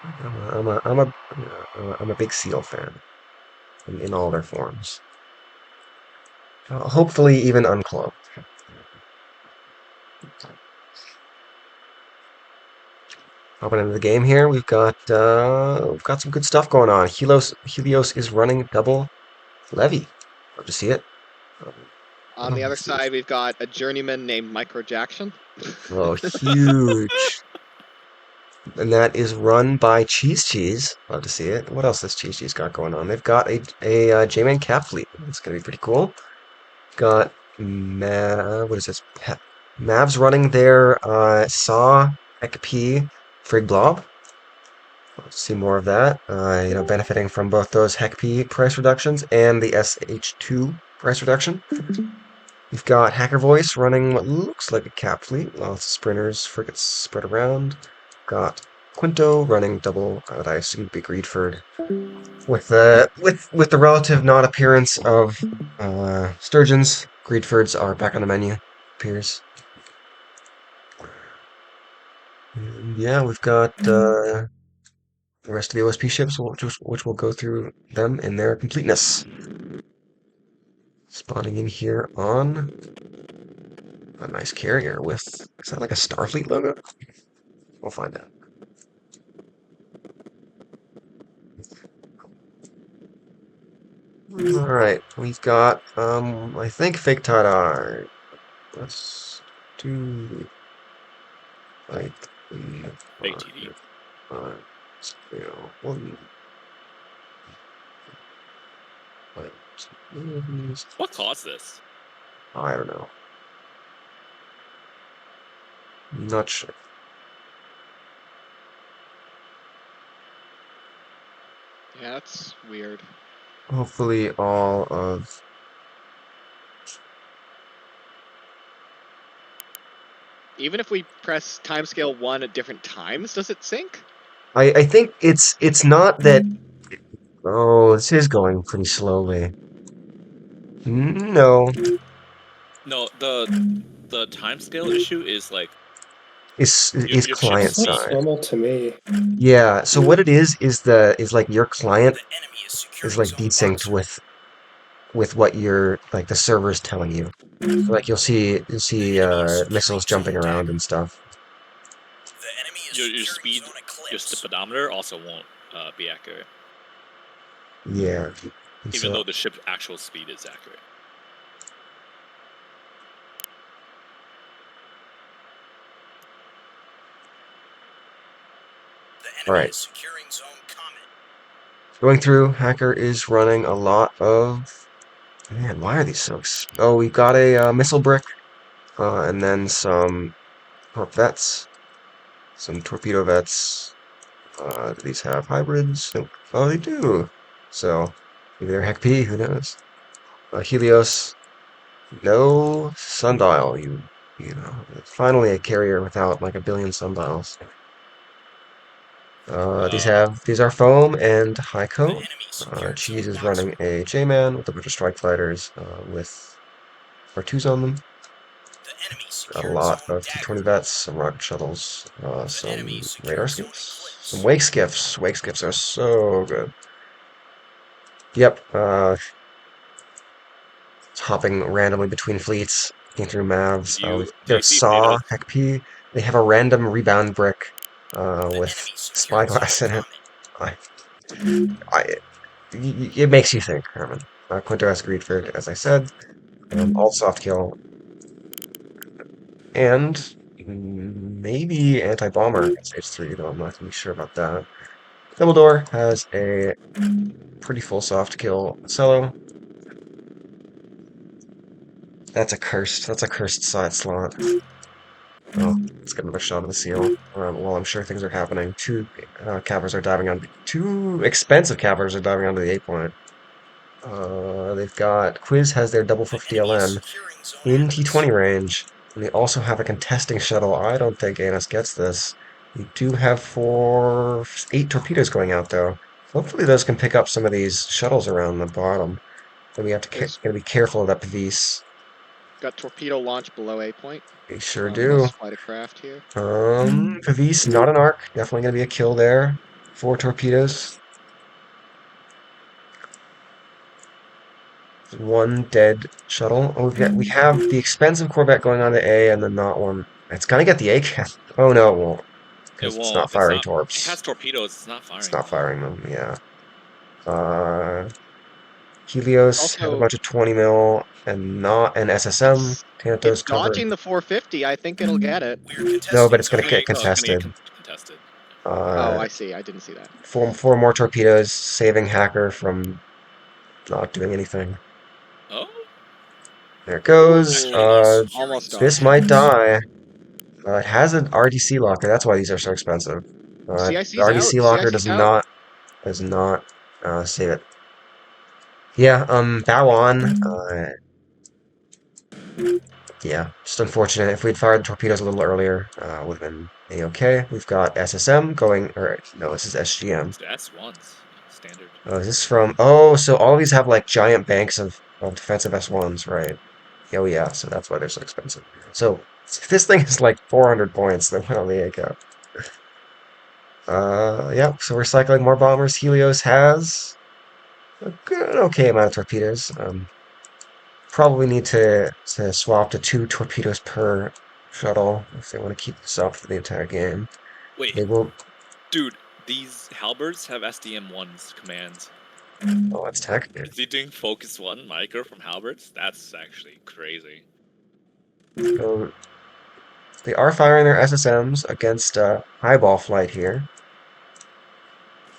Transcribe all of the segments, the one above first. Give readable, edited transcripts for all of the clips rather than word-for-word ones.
I'm a big seal fan in all their forms. Hopefully even uncloned. Hopping into the game here, we've got some good stuff going on. Helios is running double Levy. Love to see it. On the other side, we've got a journeyman named Micro Jackson. Oh, huge. And that is run by Cheese. Love to see it. What else has Cheese got going on? They've got a J-Man Cap fleet. It's gonna be pretty cool. Got what is this? Mavs running their Saw XP Frig Blob. Let's see more of that. Benefiting from both those HECP price reductions and the SH2 price reduction. We've got Hacker Voice running what looks like a cap fleet. Lots of sprinters, frigates spread around. Got Quinto running double, what I assume would be Greedford. With the relative non-appearance of Sturgeons, Greedfords are back on the menu. Appears. And yeah, we've got the rest of the OSP ships, which will go through them in their completeness. Spawning in here on a nice carrier with, is that like a Starfleet logo? We'll find out. Alright, we've got, I think fake tie-dye. Let's do, like, Big TD. one, like, What caused this? I don't know. Not sure. Yeah, that's weird. Hopefully all of, Even if we press timescale 1 at different times, does it sync? I think it's not that, oh, this is going pretty slowly. No, No, the timescale issue is like is your chip client speed. Looks side. normal to me. Yeah, so what it is like your client is like desynced with what your like the server is telling you. So, like you'll see missiles jumping around and stuff. Your speed, your speedometer also won't be accurate, Yeah. And even so though the ship's actual speed is accurate. all right. Going through, Hacker is running a lot of, man, why are these so oh, we've got a missile brick, and then some vets, some torpedo vets. Do these have hybrids? Nope. Oh, they do. So maybe they're Heck P, who knows? Helios, no sundial. Finally a carrier without like a billion sundials. These are foam and high coat. Cheese is running a J-Man with a bunch of strike fighters with R2s on them. Got a lot of T-20 vets, some rocket shuttles, some radar skiffs, some wake skiffs. Wake skiffs are so good. Yep, hopping randomly between fleets, looking through Mavs. Do Their you see Saw, Thetis? Heck P. They have a random rebound brick with spyglass in it. I, I, it makes you think, Herman. Quinto S. Greedford, as I said, alt soft kill, and maybe anti-bomber at stage 3, though I'm not really sure about that. Dumbledore has a pretty full soft kill solo. That's a cursed side slot. Oh, let's get another shot of the seal. While I'm sure things are happening, two expensive cavers are diving onto the 8 point. They've got Quiz has their double 50 LN in T20 range, and they also have a contesting shuttle. I don't think Anus gets this. We do have 8 torpedoes going out though. Hopefully those can pick up some of these shuttles around the bottom. But we have to There's gotta be careful of that Pavis. got torpedo launch below A point They sure from do. this flight of craft here. Pavis, not an arc. Definitely gonna be a kill there. 4 torpedoes. 1 dead shuttle. Oh, we have the expensive Corvette going on to A and the not one. It's gonna get the A cap. Oh no, it won't. It Because it's not won't. It's firing not. It torps. has torpedoes. It's not It's firing not them. firing them, yeah. Uh, Helios has a Also, bunch of 20 mil and not an SSM. it's Tanto's covered. dodging the 450. I think it'll get it. No, but it's It's gonna gonna get get. Oh, it's gonna get contested. contested. Oh, Uh, I see. I didn't see that. four more torpedoes, saving Hacker from not doing anything. Oh, There it goes. actually, nice. Almost This dodged. might die. It has an RDC locker. That's why these are so expensive. The CIC's out. RDC locker CIC's out. does not save it. Yeah. Bow on. Yeah. Just unfortunate. If we'd fired the torpedoes a little earlier, would have been a-okay. We've got SSM going. Or no, this is SGM. It's the S1s standard. Oh, is this from? Oh, so all of these have like giant banks of defensive S1s, right? Oh yeah. So that's why they're so expensive. So this thing is like 400 points that went on the A-cap. Yeah, so we're cycling more bombers. Helios has a good, okay amount of torpedoes. Probably need to swap to 2 torpedoes per shuttle if they want to keep this up for the entire game. Wait, They will. dude, these halberds have SDM1's commands. Oh, that's tech. Is he doing focus 1 micro from halberds? That's actually crazy. So they are firing their SSMs against highball flight here.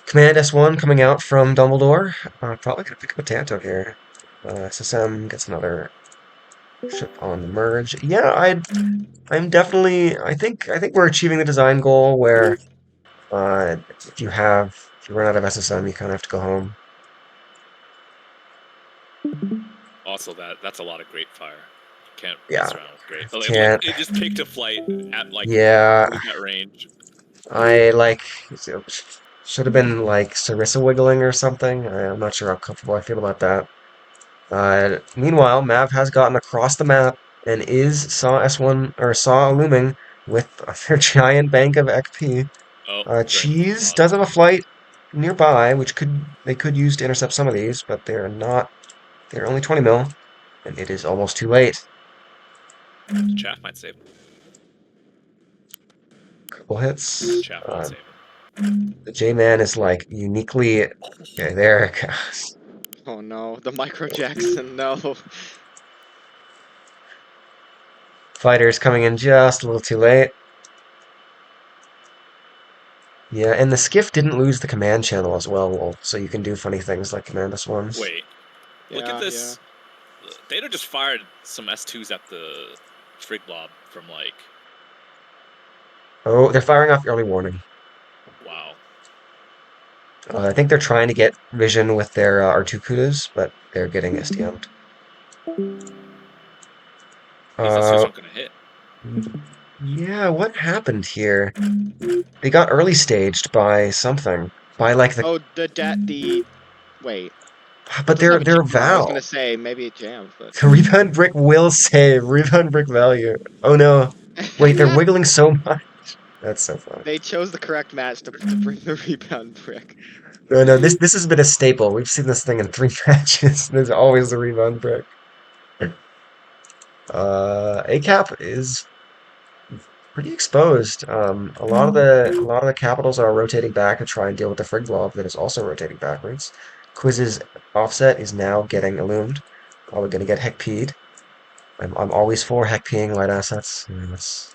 Command S1 coming out from Dumbledore. Probably gonna pick up a Tanto here. SSM gets another ship on the merge. Yeah, I'm definitely. I think we're achieving the design goal where if you run out of SSM, you kind of have to go home. Also, that's a lot of great fire. You can't Yeah, mess around with great. Like can't. it just picked a flight at like Yeah, combat range. I like should have been like Sarissa wiggling or something. I'm not sure how comfortable I feel about that. Meanwhile, Mav has gotten across the map and is saw S1 or saw looming with their giant bank of XP. Oh, joining the Cheese bottom. does have a flight nearby, which they could use to intercept some of these, but they're not. They're only 20 mil, and it is almost too late. The chaff might save him. Couple hits. Chaff might save him. The J-Man is like uniquely. Okay, there it goes. Oh no, the Micro Jackson. No. Fighters coming in just a little too late. Yeah, and the skiff didn't lose the command channel as well, Wolf, so you can do funny things like command S1s. Wait, look at Yeah, this. Data just fired some S2s at the frig blob from like. Oh, they're firing off early warning. Wow. I think they're trying to get vision with their R2 Kudas, but they're getting SDM'd. These S2s Uh, aren't gonna hit. yeah, what happened here? They got early staged by something. By like the Oh, the wait. but Doesn't have a they're jammer. I was Val. gonna say maybe it jams, but The rebound brick will save. Rebound brick value. Oh no. Wait, they're wiggling so much. That's so funny. they chose the correct match to bring the rebound brick. No, no, this has been a staple. We've seen this thing in 3 matches. There's always the rebound brick. ACAP is pretty exposed. A lot of the capitals are rotating back to try and deal with the frig blob that is also rotating backwards. Quiz's offset is now getting illumined. Probably gonna get heck peed. I'm always for heck peeing light assets. That's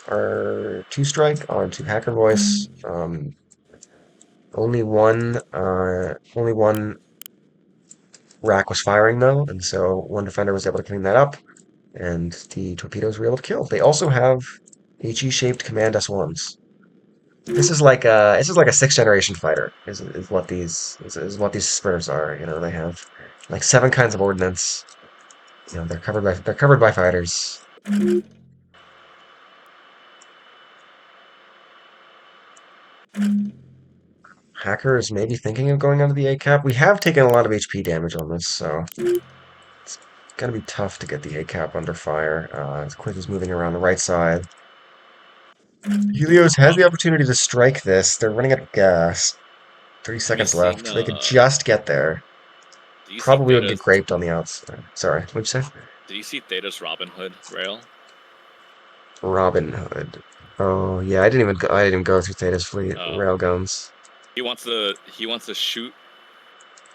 our 2 strike onto Hacker Voice. Only one rack was firing though, and so one defender was able to clean that up, and the torpedoes were able to kill. They also have HE-shaped command S1s. This is like a 6th generation fighter. Is what these sprinters are. You know, they have like 7 kinds of ordnance. You know, they're covered by fighters. Hacker is maybe thinking of going onto the A cap. We have taken a lot of HP damage on this, so gonna be tough to get the A cap under fire. Quiz is moving around the right side. Helios has the opportunity to strike this. They're running out of gas. 30 Have you seconds seen left. They could just get there. do you see Probably would get Theta's graped on the outside. Sorry, what'd you say? do you see Theta's Robin Hood rail? Robin Hood. Oh yeah, I didn't even go through Theta's fleet. Oh. Railguns. He wants to shoot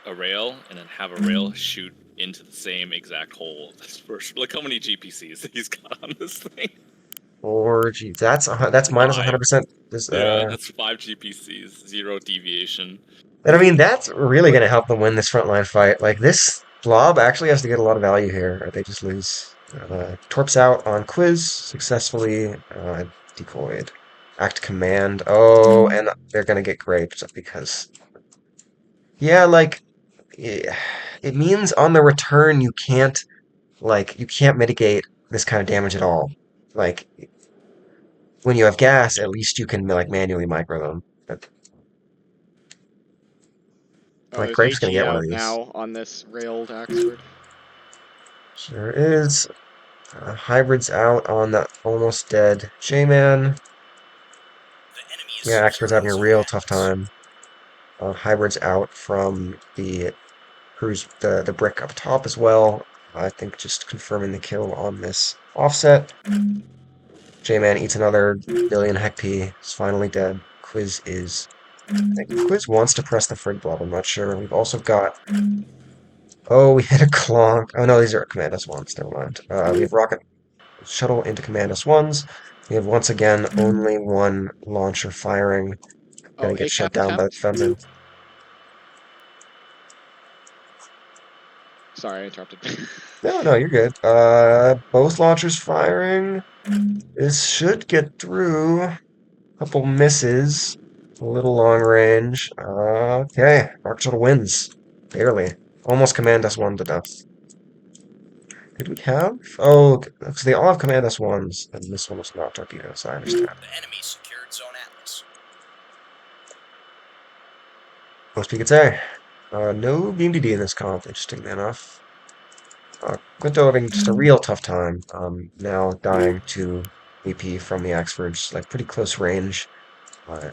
a rail and then have a rail shoot into the same exact hole. Look how many GPCs he's got on this thing. Or gee, that's minus 100%. This Yeah, that's 5 GPCs, 0 deviation. and I mean that's really gonna help them win this frontline fight. Like this blob actually has to get a lot of value here, or they just lose. Torps out on Quiz successfully decoyed. Act command. Oh, and they're gonna get graped because yeah, like it means on the return you can't mitigate this kind of damage at all. Like when you have gas, at least you can like manually micro them. But Oh, like there's Grape's gonna HE get one of out these. now on this railed Axford. Sure is. Hybrid's out on the almost dead J-Man. Yeah, Axford's having a real tough time. Hybrid's out from the cruise, the brick up top as well. I think just confirming the kill on this offset. J-Man eats another billion Hec-P. He's finally dead. Quiz is. I think Quiz wants to press the Frig Blob. I'm not sure. We've also got. Oh, we hit a clonk. Oh no, these are Command S1s. Never mind. We have rocket shuttle into Command S1s. We have once again only one launcher firing. Oh, Gonna get A shut cap down by the attempt. defensive. Sorry, I interrupted. No, you're good. Both launchers firing. This should get through. Couple misses. A little long range. Okay. Rocket shuttle wins. Barely. Almost Command S1 to death. Did we have? Oh, because they all have Command S1s, and this one was not torpedoes, I understand. The enemy secured Zone Atlas. Most we could say. No BMDD in this comp, interestingly enough. Quinto having just a real tough time. Now dying to AP from the Axford, just like pretty close range. Uh,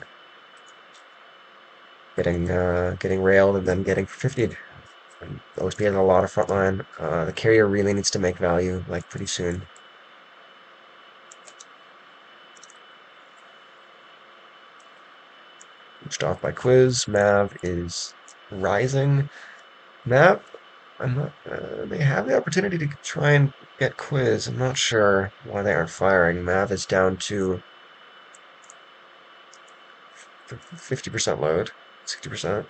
getting railed and then getting 50'd. And OSP has a lot of frontline. The carrier really needs to make value, like pretty soon. Switched off by Quiz. Mav is rising. Mav, I'm not. They have the opportunity to try and get Quiz. I'm not sure why they aren't firing. Mav is down to 50% load, 60%.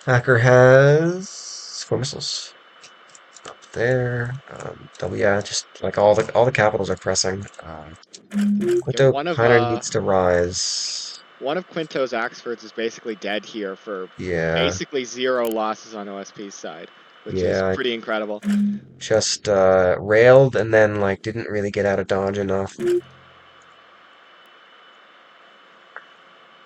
Hacker has 4 missiles up there. Yeah, just like all the capitals are pressing. Quinto one of kind of needs to rise. one of Quinto's Axfords is basically dead here for Yeah, basically 0 losses on OSP's side, which yeah. is pretty incredible. Just railed and then like didn't really get out of dodge enough.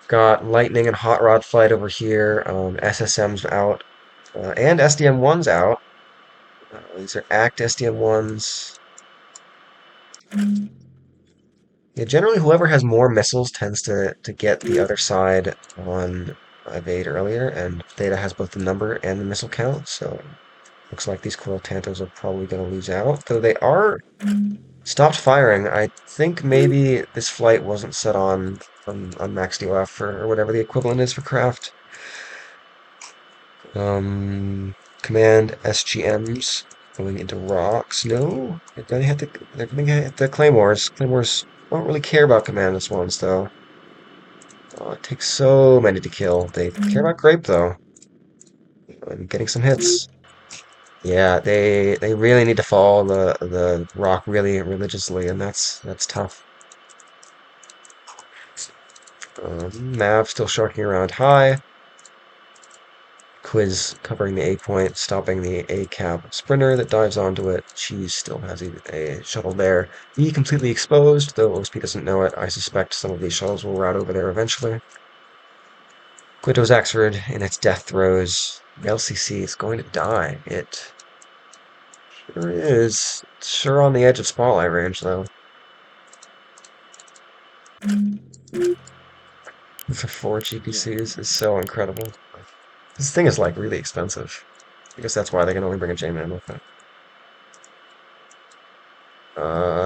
Got lightning and hot rod flight over here. SSM's out, and SDM1's out. These are ACT SDM1s. Yeah, generally whoever has more missiles tends to get the other side on evade earlier, and Theta has both the number and the missile count, so looks like these Coral Tantos are probably going to lose out, though they are stopped firing. I think maybe this flight wasn't set on max DOF or whatever the equivalent is for craft. Command SGMs going into rocks. No, they're gonna hit the claymores. Claymores don't really care about command S1s though. Oh, it takes so many to kill. They care about grape though. And getting some hits. Yeah, they really need to follow the rock really religiously, and that's tough. Mav still sharking around high. Quiz covering the A point, stopping the A cap sprinter that dives onto it. Cheese still has a shuttle there. B completely exposed, though OSP doesn't know it. I suspect some of these shuttles will route over there eventually. Quinto's Axford in its death throes. LCC is going to die. It Sure is. It's sure on the edge of spotlight range, though. For 4 GPCs is so incredible. This thing is like really expensive. I guess that's why they can only bring a J-Man with it.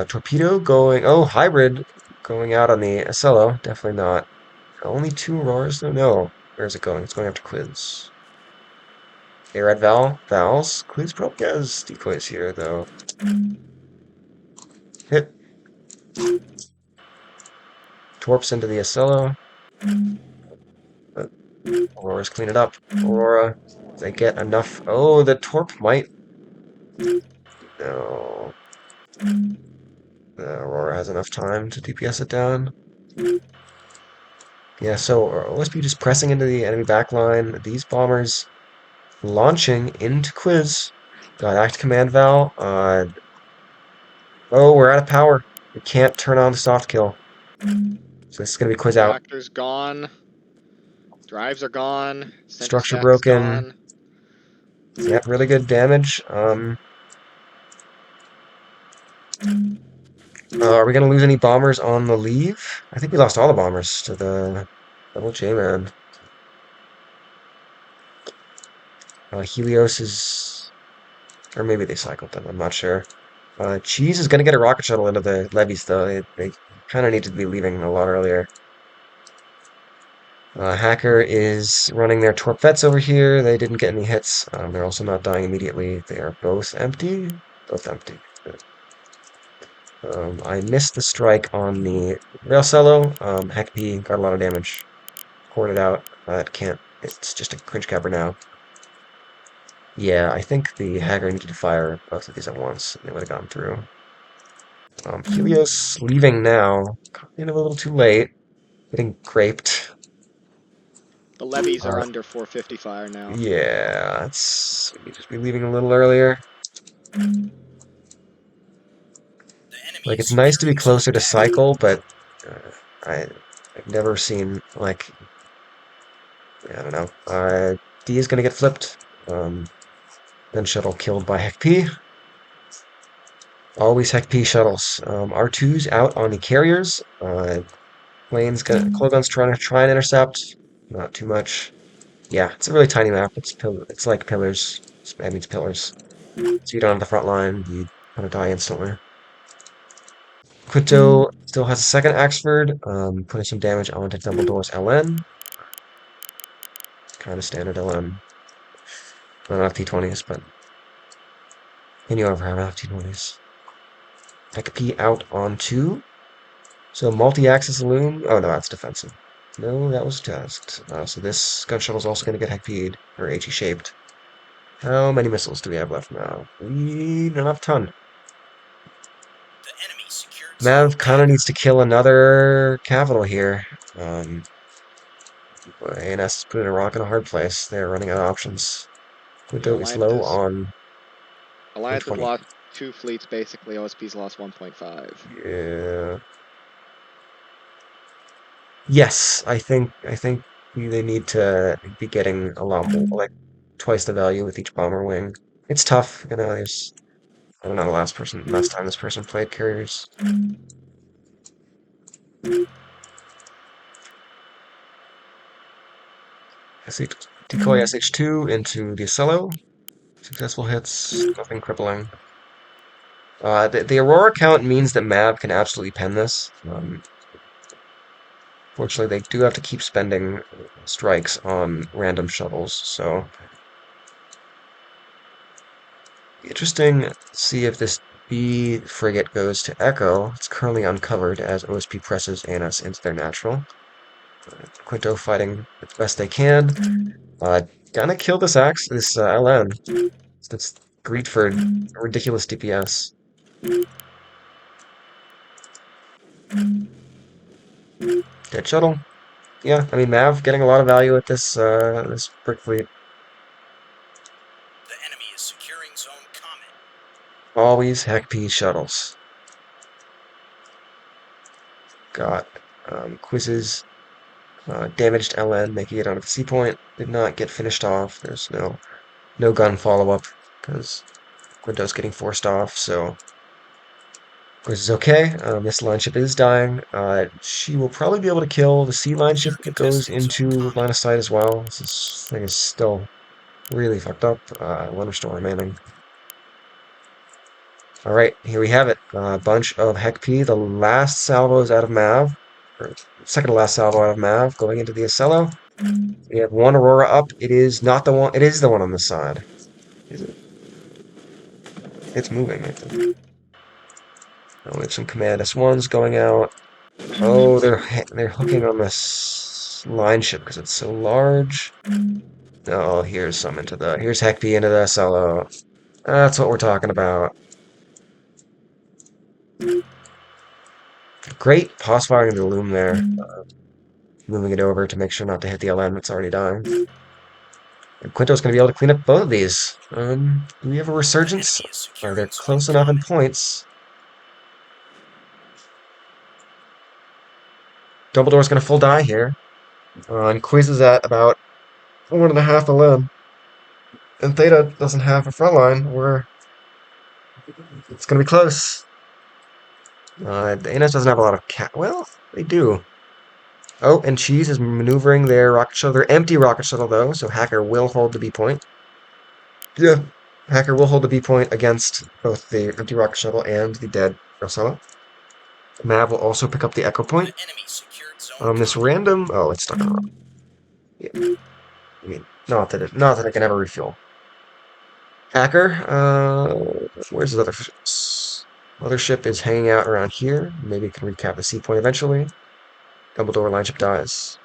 Torpedo going. Oh, hybrid going out on the Acello. Definitely not. Only 2 Auroras though? No. Where's it going? It's going after Quiz. Air Vals. Quiz probably has decoys here though. Hit. Torps into the Acello. But Aurora's clean it up. Aurora. They get enough. Oh, the Torp might. No. The Aurora has enough time to DPS it down. Yeah, so OSP just pressing into the enemy backline. These bombers launching into Quiz. Got Act Command Val. Oh, we're out of power. We can't turn on the soft kill. So this is going to be Quiz out. Reactor's gone. Drives are gone. Center Structure stack's broken. gone. Yeah, really good damage. Are we going to lose any bombers on the leave? I think we lost all the bombers to the double J-Man. Helios is... Or maybe they cycled them, I'm not sure. Cheese is going to get a rocket shuttle into the levies, though. They kind of need to be leaving a lot earlier. Hacker is running their Torpets over here. They didn't get any hits. They're also not dying immediately. They are both empty. Both empty. I missed the strike on the Rail Cello. Hack P got a lot of damage. Poured it out. It can't. It's just a cringe capper now. Yeah, I think the Hacker needed to fire both of these at once. They would have gone through. Helios leaving now. Kind of a little too late. Getting graped. The levies are Uh, under 450 fire now. yeah, it's we just be leaving a little earlier. The enemy Like, is it's nice to be securing zone closer to Beta. cycle, but I've never seen, like, I don't know. D is gonna get flipped. Then shuttle killed by Heck P. Always Heck P shuttles. R2's out on the carriers. Klogun's trying to intercept. Not too much. Yeah, it's a really tiny map. It's like pillars. That means pillars. So you don't have the front line. You kind of die instantly. Quito still has a second Axford, putting some damage onto Dumbledore's LN. Kind of standard LN. I don't have T20s, but can you ever have T20s? Tech P out on 2. So multi-axis loom. Oh no, that's defensive. No, that was tasked. So this gun shuttle's also going to get Heck P'd, or HE shaped. How many missiles do we have left now? We don't have a ton. The enemy secured zone Mav kind of Dagger. needs to kill another capital here. ANS is putting a rock in a hard place. They're running out of options. Yeah, Quinto is low Alliance has 120. lost 2 fleets basically. OSP's lost 1.5. Yeah. Yes, I think they need to be getting a lot more, like twice the value with each bomber wing. It's tough, you know. I don't know the last time this person played carriers. SH, decoy SH2 into the Acello. Successful hits, nothing crippling. The Aurora count means that Mav can absolutely pen this. Fortunately, they do have to keep spending strikes on random shuttles, so interesting to see if this B frigate goes to Echo. It's currently uncovered as OSP presses ANS into their natural. Quinto fighting as best they can. Gonna kill this LN. That's Greedford. Ridiculous DPS. Dead shuttle. Yeah, I mean Mav getting a lot of value at this brick fleet. The enemy is securing zone Comet. Always Heck P shuttles. Got quizzes. Damaged LN making it onto the C point. Did not get finished off. There's no gun follow-up because Quinto's getting forced off, so this is okay. This line ship is dying. She will probably be able to kill the sea line ship You're that goes contesting zone into comment. line of sight as well. This thing is still really fucked up. One restore remaining. All right, here we have it. A bunch of Heck P. The last salvos out of Mav, or second to last salvo out of Mav, going into the Acello. We have one Aurora up. It is not the one. It is the one on the side. Is it? It's moving, I think. Oh, we have some Command S1s going out. Oh, they're hooking on this line ship because it's so large. Oh, here's Heck P into the Acello. That's what we're talking about. Great pause firing the loom there. Moving it over to make sure not to hit the LM that's already dying. And Quinto's going to be able to clean up both of these. Do we have a The resurgence? enemy is They're securing zone close enough in comment. points. Dumbledore's going to full die here. And Quiz is at about 1.5 LM. And Theta doesn't have a front line where it's going to be close. The ANS doesn't have a lot of well, they do. Oh, and Cheese is maneuvering their rocket shuttle. Their empty rocket shuttle, though, so Hacker will hold the B point. Yeah, Hacker will hold the B point against both the empty rocket shuttle and the dead Rosella. Mav will also pick up the echo The point. enemy secured zone This comment. random. Oh, it's stuck on a rock. Yeah. I mean, not that it can ever refuel. Hacker. Where's his other ships? Other ship is hanging out around here. Maybe it can recap the C point eventually. Dumbledore line ship dies.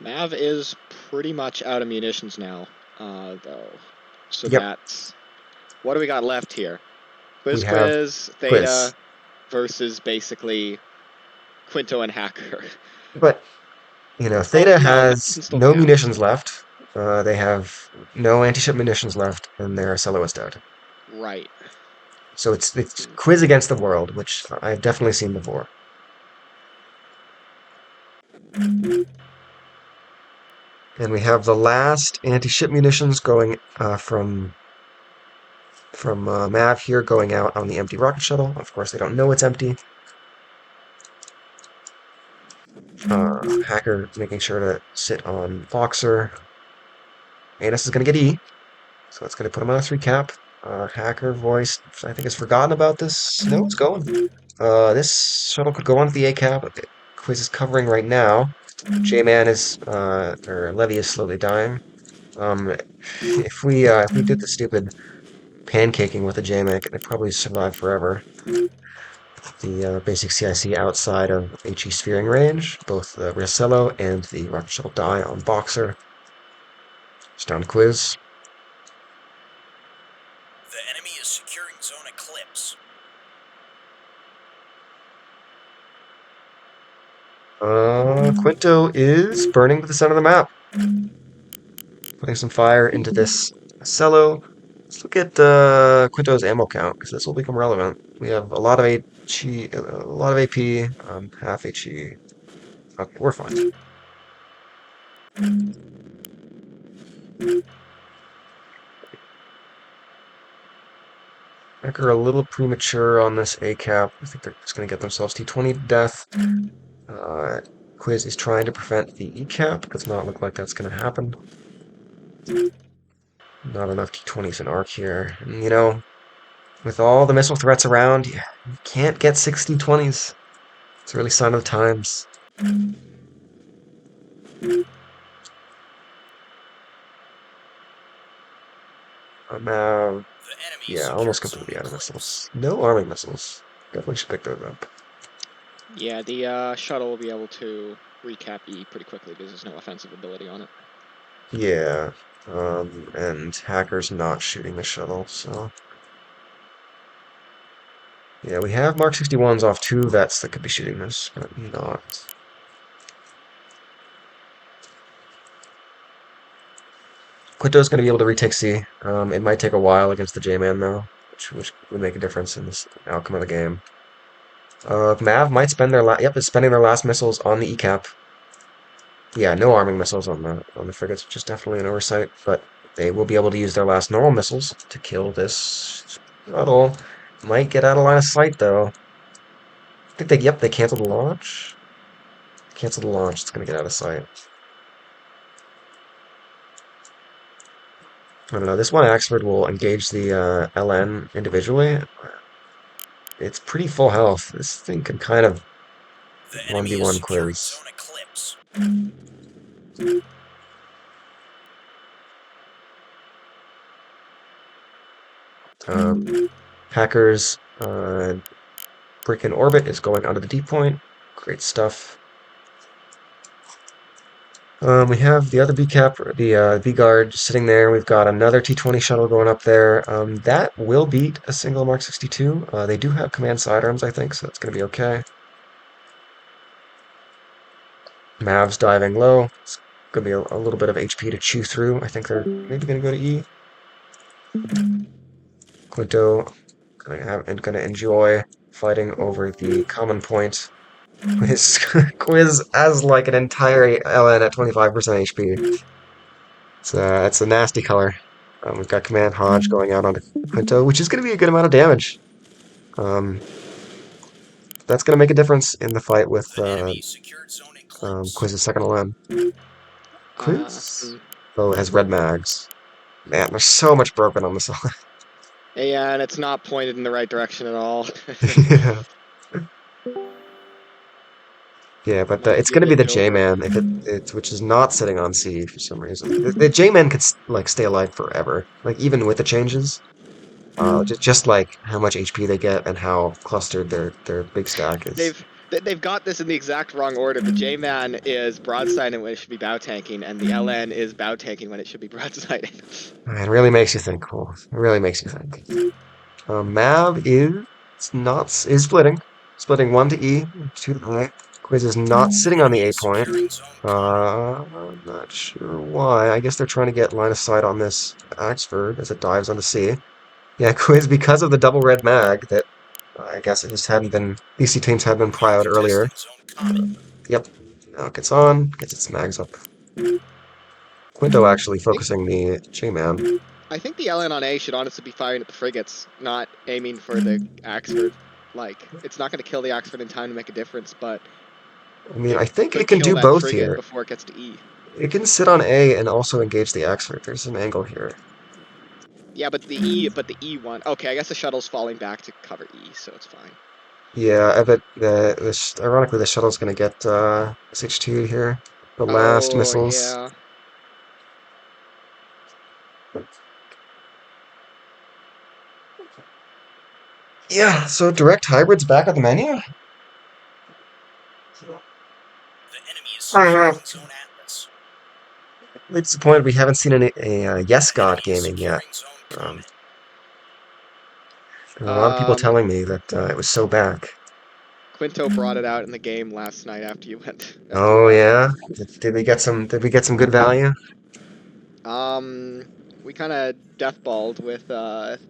Mav is pretty much out of munitions now, though. So Yep. that's... What do we got left here? We have Theta Quiz. versus basically Quinto and Hacker. But, Theta No, Mav has can still no cap. munitions left. They have no anti-ship munitions left, and their Cello is dead. Right. So it's Quiz against the world, which I've definitely seen before. And we have the last anti-ship munitions going from Mav here going out on the empty rocket shuttle. Of course, they don't know it's empty. Hacker making sure to sit on Boxer. Anus is going to get E, so it's going to put him on a 3 cap. Hacker voice, I think, has forgotten about this. No, it's going. This shuttle could go on to the A cap. Quiz is covering right now. J-Man is, or Levy is slowly dying. If we did the stupid pancaking with a J-Man, it'd probably survive forever. The basic CIC outside of HE Sphering range. Both the Rossello and the Rocket Shuttle die on Boxer. It's down to Quiz. The enemy is securing zone eclipse. Quinto is burning to the center of the map. Putting some fire into this Cello. Let's look at Quinto's ammo count, because this will become relevant. We have a lot of HE, a lot of AP, half HE. Okay, we're fine. Becker a little premature on this A cap. I think they're just going to get themselves T20 to death. Quiz is trying to prevent the E cap. Does not look like that's going to happen. Not enough T20s in arc here. And, with all the missile threats around, you can't get 6 T20s. It's really a sign of the times. The enemy Yeah, secured almost zone completely out of eclipse. missiles. No arming missiles. Definitely should pick those up. Yeah, the shuttle will be able to recap E pretty quickly because there's no offensive ability on it. Yeah, and Hacker's not shooting the shuttle, so... Yeah, we have Mark 61s off 2 vets that could be shooting this, but not. Quinto's going to be able to retake C. It might take a while against the J-Man, though, which would make a difference in this outcome of the game. Mav might spend is spending their last missiles on the E-cap. Yeah, no arming missiles on the frigates, which is definitely an oversight, but they will be able to use their last normal missiles to kill this shuttle. Might get out of line of sight though. I think yep, they canceled the launch. Cancel the launch, it's gonna get out of sight. I don't know, this one Axford will engage the LN individually. It's pretty full health. This thing can kind of The enemy is 1v1 securing quiz. zone eclipse. Hackers, brick in orbit is going onto the deep point. Great stuff. We have the other B-cap, the V-guard sitting there. We've got another T-20 shuttle going up there. That will beat a single Mark 62. They do have command sidearms, I think, so it's going to be okay. Mavs diving low. It's going to be a little bit of HP to chew through. I think they're maybe going to go to E. Quinto going to enjoy fighting over the common point. Quiz as like an entire LN at 25% HP. It's a nasty color. We've got Command Hodge going out onto Quinto, which is going to be a good amount of damage. Um, that's going to make a difference in the fight with The enemy secured zone eclipse. Quiz's second LN. Uh, Quiz? hmm. Oh, it has red mags. Man, there's so much broken on this LN. Yeah, and it's not pointed in the right direction at all. Yeah. Yeah, but Might it's give going to it a be the jolt. J-Man which is not sitting on C for some reason. The J-Man could like stay alive forever, like even with the changes. Just like how much HP they get and how clustered their big stack is. They've got this in the exact wrong order. The J-Man is broadsiding when it should be bow tanking, and the LN is bow tanking when it should be broadsiding. It really makes you think, Cole. It really makes you think. Mav is splitting one to E, two to I. Quiz is not The sitting on the enemy A is point. securing zone common. I'm not sure why. I guess they're trying to get line of sight on this Axford as it dives on the C. Yeah, Quiz, because of the double red mag that I guess it just hadn't been, these two teams had been We are prioed earlier. contesting zone common. Yep. Now it gets on, gets its mags up. Quinto actually I think focusing the J-Man. I think the LN on A should honestly be firing at the frigates, not aiming for the Axford. Like, it's not going to kill the Axford in time to make a difference, but I mean, it I think it could can kill do that both frigate here. before it gets to E. It can sit on A and also engage the Axford. There's an angle here. Yeah, but the E one. Okay, I guess the shuttle's falling back to cover E, so it's fine. Yeah, I bet ironically the shuttle's gonna get SH2 here. The last Oh missiles. yeah. Yeah, so direct hybrids back at the menu. The enemy is securing zone atlas. Really disappointed we haven't seen Yes The God enemy is gaming yet. securing zone Um, common. there are a lot of people Um, telling me that it was so back. Quinto brought it out in the game last night after you went after you Oh left. yeah, did we get some? Did we get some good value? Um, we kind of deathballed with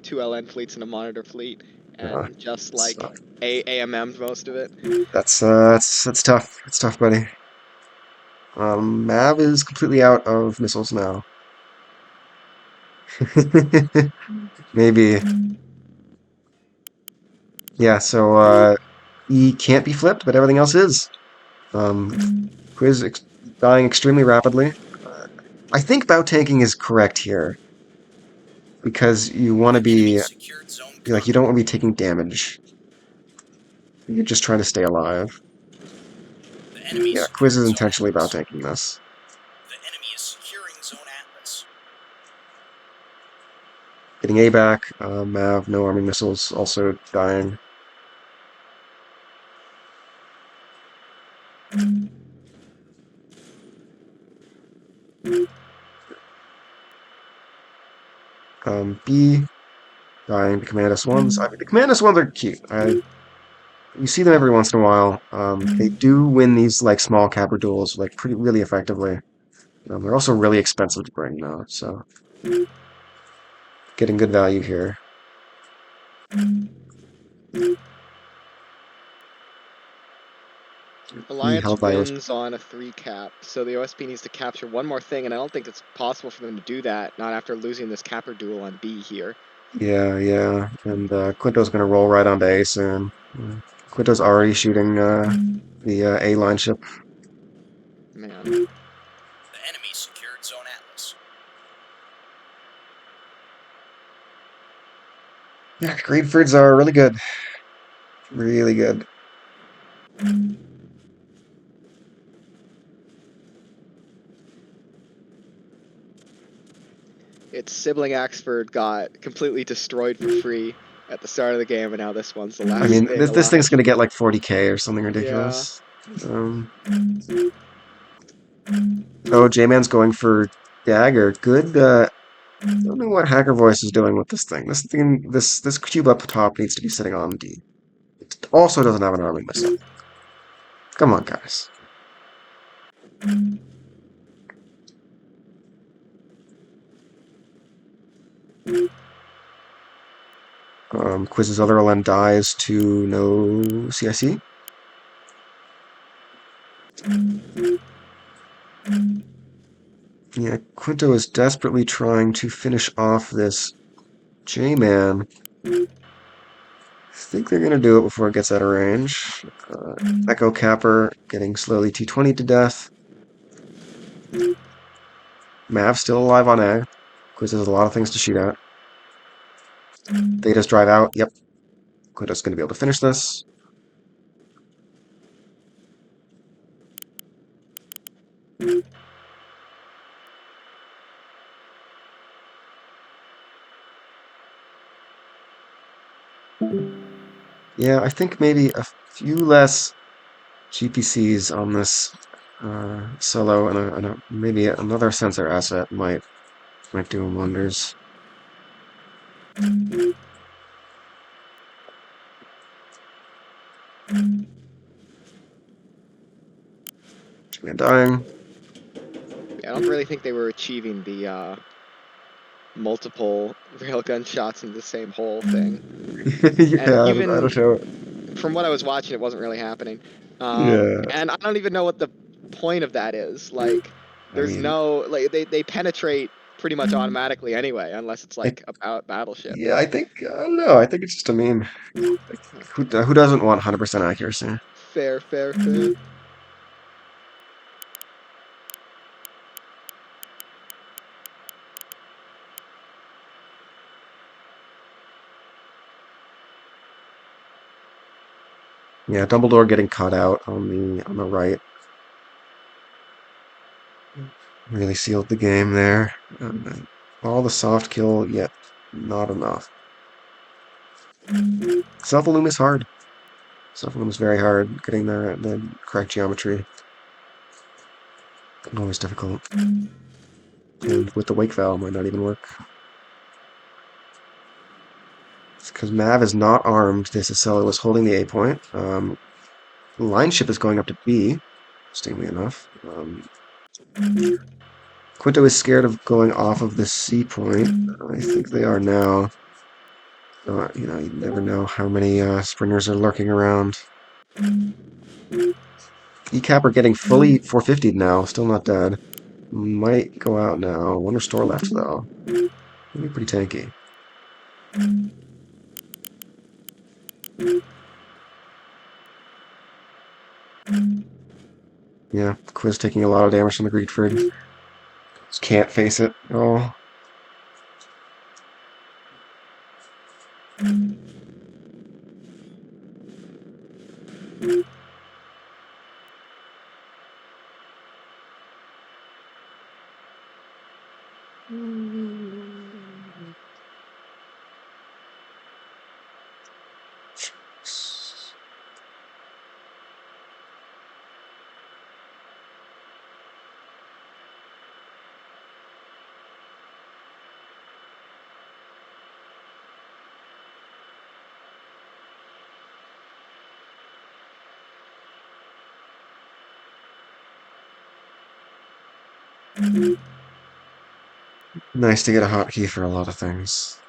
two LN fleets and a monitor fleet, Uh, and just it's, like AMM'd most of it. that's tough. It's tough, buddy. Mav is completely out of missiles now. Maybe. Yeah, so E can't be flipped, but everything else is. Quiz dying extremely rapidly. Uh, I think bow tanking is correct here because you want to The enemy be secured zone like you common. don't want to be taking damage. You're just trying to stay alive. The enemy Yeah, Quiz secured is zone intentionally bow atlas. tanking this. The enemy is securing zone atlas. Getting A back. Mav, no arming missiles, also dying. B dying to Command S1s. I mean, the Command S1s are cute. You see them every once in a while. They do win these like small capper duels like pretty really effectively. They're also really expensive to bring though, so getting good value here. Alliance held by OSP. wins on a 3 cap, so the OSP needs to capture one more thing, and I don't think it's possible for them to do that, not after losing this capper duel on B here. Yeah. And Quinto's gonna roll right onto A soon. Quinto's already shooting the A line ship. Man. The enemy secured Zone Atlas. Yeah, Greedfords are really good. Really good. Its sibling Axford got completely destroyed for free at the start of the game, and now this one's the I last mean, thing this thing's alive. gonna get like 40K or something Yeah. ridiculous. Oh, J-Man's going for dagger. Good. I don't know what Hacker Voice is doing with this thing. This cube up top needs to be sitting on D. It also doesn't have an arming missile. Come on, guys. Quiz's other LN dies to no CIC. Yeah, Quinto is desperately trying to finish off this J-Man. I think they're gonna do it before it gets out of range. Echo Capper getting slowly T20 to death. Mav still alive on A. Quiz has a lot of things to shoot at. They just drive out. Yep. Quinto's gonna be able to finish this. Yeah, I think maybe a few less GPCs on this solo and maybe another sensor asset might do him wonders. Man dying. I don't really think they were achieving the multiple railgun shots in the same hole thing. And Yeah, I even don't know. from what I was watching, it wasn't really happening. Yeah, And I don't even know what the point of that is. Like, I there's mean, no like they penetrate pretty much automatically anyway, unless it's I, like about battleship. yeah, I don't know. I think it's just a meme. Like, who doesn't want 100% accuracy? Fair, fair, fair. Yeah, Dumbledore getting caught out on the right really sealed the game there. All the soft kill, yet not enough. Self-Illume is hard. Self-Illume is very hard. Getting the correct geometry always difficult. And with the wake valve might not even work. It's because Mav is not armed. This Acela was holding the A point. Line ship is going up to B, interestingly enough. Quinto is scared of going off of the C point. I think they are now. You never know how many springers are lurking around. ECAP are getting fully 450'd now, still not dead. Might go out now. One restore left, though. Maybe pretty tanky. Yeah, Quiz taking a lot of damage from the Greedford. Just can't face it at all. Nice to get a hotkey for a lot of things.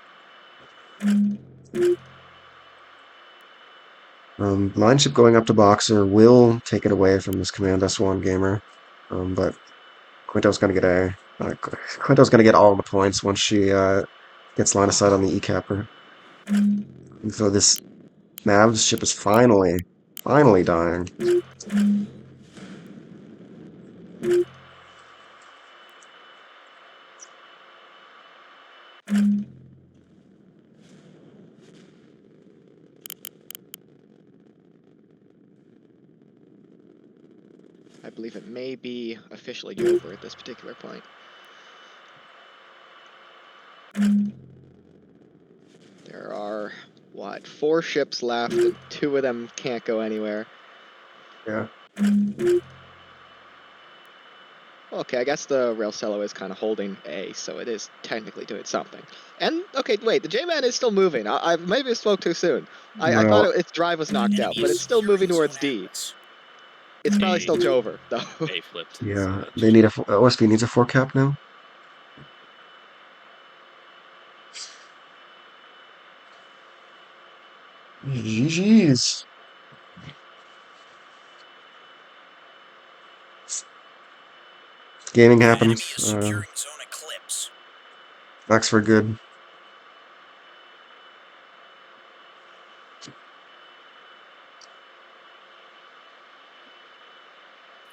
Line ship going up to Boxer will take it away from this Command S1 gamer. But Quinto's gonna get Quinto's gonna get all the points once she gets line of sight on the E-capper. And so this Mavs ship is finally dying. I believe it may be officially over at this particular point. There are, what, 4 ships left, and 2 of them can't go anywhere. Yeah. Okay, I guess the rail cello is kind of holding A, so it is technically doing something. And, okay, wait, the J-Man is still moving. I maybe spoke too soon. I Well, thought its drive was knocked out, but it's still moving towards D. It's probably still Jover, though. A flipped the yeah, switch. they need OSB needs a 4-cap now. GG's. Gaming The happened. enemy is securing zone eclipse. Oxford good.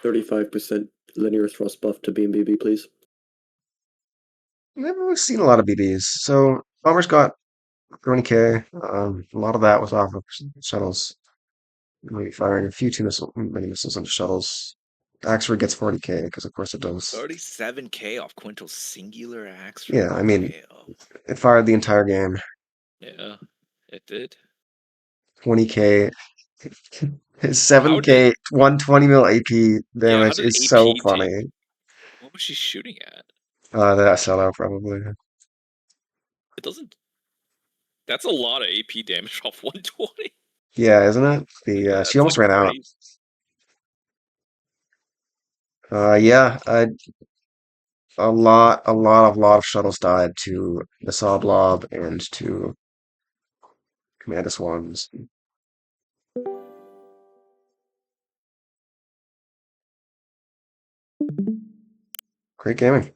%35 linear thrust buff to BMBB, please. We've seen a lot of BBs. So Bomber's got 20K. A lot of that was off of shuttles. Maybe firing a few many missiles into shuttles. Oxford gets 40K because of course it does. 37K off Quinto's singular axe. Yeah, I mean, it fired the entire game. Yeah, it did. 20K. How 7K, did 120 mil AP yeah? How damage did is so AP take? funny. What was she shooting at? That sellout probably. It doesn't. That's a lot of AP damage off 120. Yeah, isn't it? Yeah, She it's almost like ran out. crazy. Yeah, a lot of shuttles died to the Saw Blob and to Commander Swans. Great gaming.